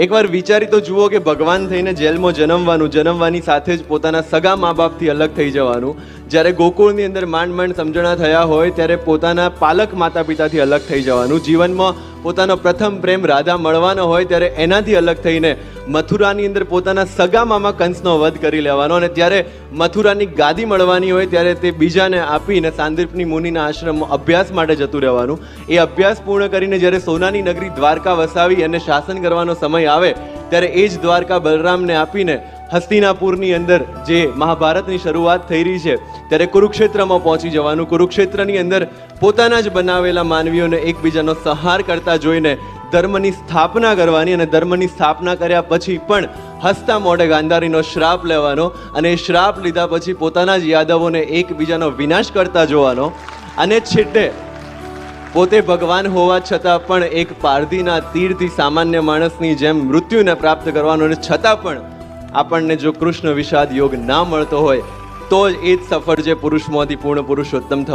એકવાર વિચારી તો જુઓ કે ભગવાન થઈને જેલમાં જન્મવાની સાથે જ પોતાના સગા મા બાપથી અલગ થઈ જવાનું. જ્યારે ગોકુળની અંદર માંડ સમજણા થયા હોય ત્યારે પોતાના પાલક માતા પિતાથી અલગ થઈ જવાનું. જીવનમાં પોતાનો પ્રથમ પ્રેમ રાધા મળવાનો હોય ત્યારે એનાથી અલગ થઈને મથુરાની અંદર પોતાના સગા મામા કંસનો વધ કરી લેવાનો, અને ત્યારે મથુરાની ગાદી મળવાની હોય ત્યારે તે બીજાને આપીને સાંદીપની મુનિના આશ્રમમાં અભ્યાસ માટે જતું રહેવાનું. એ અભ્યાસ પૂર્ણ કરીને જ્યારે સોનાની નગરી દ્વારકા વસાવી અને શાસન કરવાનો સમય આવે ત્યારે એ જ દ્વારકા બલરામને આપીને હસ્તિનાપુરની અંદર જે મહાભારતની શરૂઆત થઈ રહી છે ત્યારે કુરુક્ષેત્રમાં પહોંચી જવાનું. કુરુક્ષેત્રની અંદર પોતાના જ બનાવેલા માનવીઓને એકબીજાનો સંહાર કરતા જોઈને ધર્મની સ્થાપના કરવાની, અને ધર્મની સ્થાપના કર્યા પછી પણ હસતા મોઢે ગાંધારીનો શ્રાપ લેવાનો, અને એ શ્રાપ લીધા પછી પોતાના જ યાદવોને એકબીજાનો વિનાશ કરતા જોવાનો, અને છેલ્લે પોતે ભગવાન હોવા છતાં પણ એક પારધીના તીરથી સામાન્ય માણસની જેમ મૃત્યુને પ્રાપ્ત કરવાનો, અને છતાં પણ આપણને જો કૃષ્ણ વિષાદ યોગ ના મળતો હોય તો જ એ જ સફળ છે પુરુષમાંથી પૂર્ણ પુરુષોત્તમ થવા.